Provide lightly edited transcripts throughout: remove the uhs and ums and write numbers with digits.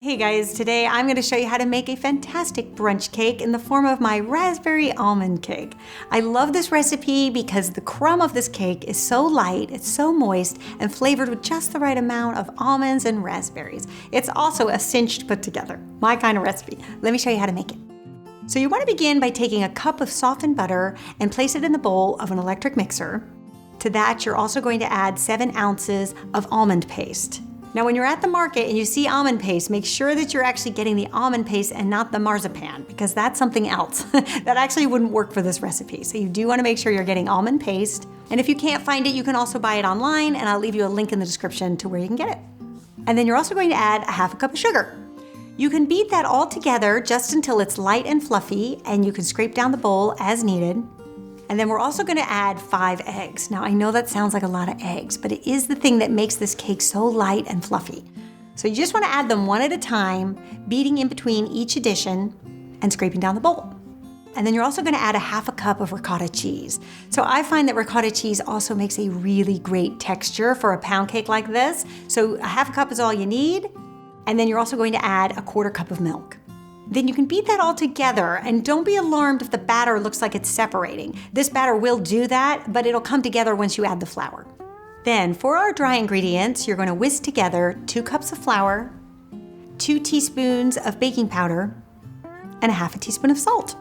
Hey guys, today I'm going to show you how to make a fantastic brunch cake in the form of my raspberry almond cake. I love this recipe because the crumb of this cake is so light, it's so moist, and flavored with just the right amount of almonds and raspberries. It's also a cinch to put together. My kind of recipe. Let me show you how to make it. So you want to begin by taking a cup of softened butter and place it in the bowl of an electric mixer. To that, you're also going to add 7 ounces of almond paste. Now when you're at the market and you see almond paste, make sure that you're actually getting the almond paste and not the marzipan, because that's something else. That actually wouldn't work for this recipe. So you do want to make sure you're getting almond paste. And if you can't find it, you can also buy it online, and I'll leave you a link in the description to where you can get it. And then you're also going to add a half a cup of sugar. You can beat that all together just until it's light and fluffy, and you can scrape down the bowl as needed. And then we're also going to add 5 eggs. Now I know that sounds like a lot of eggs, but it is the thing that makes this cake so light and fluffy. So you just want to add them one at a time, beating in between each addition and scraping down the bowl. And then you're also going to add a half a cup of ricotta cheese. So I find that ricotta cheese also makes a really great texture for a pound cake like this. So a half a cup is all you need. And then you're also going to add a 1/4 cup of milk. Then you can beat that all together, and don't be alarmed if the batter looks like it's separating. This batter will do that, but it'll come together once you add the flour. Then for our dry ingredients, you're going to whisk together 2 cups of flour, 2 teaspoons of baking powder, and a half a teaspoon of salt.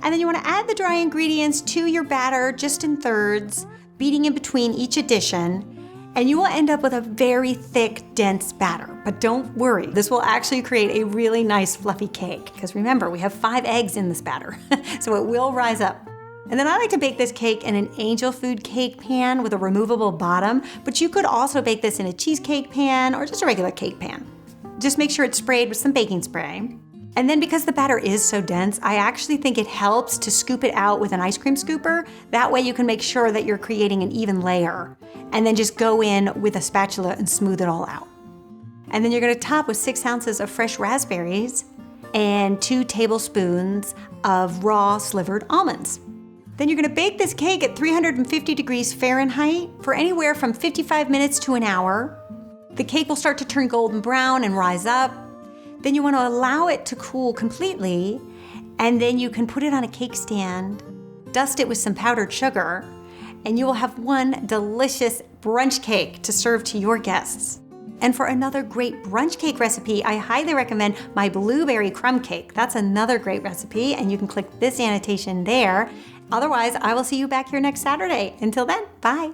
And then you want to add the dry ingredients to your batter just in thirds, beating in between each addition. And you will end up with a very thick, dense batter. But don't worry, this will actually create a really nice fluffy cake. Because remember, we have 5 eggs in this batter, so it will rise up. And then I like to bake this cake in an angel food cake pan with a removable bottom, but you could also bake this in a cheesecake pan or just a regular cake pan. Just make sure it's sprayed with some baking spray. And then because the batter is so dense, I actually think it helps to scoop it out with an ice cream scooper. That way you can make sure that you're creating an even layer. And then just go in with a spatula and smooth it all out. And then you're going to top with 6 ounces of fresh raspberries and 2 tablespoons of raw slivered almonds. Then you're going to bake this cake at 350 degrees Fahrenheit for anywhere from 55 minutes to an hour. The cake will start to turn golden brown and rise up. Then you want to allow it to cool completely, and then you can put it on a cake stand, dust it with some powdered sugar, and you will have one delicious brunch cake to serve to your guests. And for another great brunch cake recipe, I highly recommend my blueberry crumb cake. That's another great recipe, and you can click this annotation there. Otherwise, I will see you back here next Saturday. Until then, bye.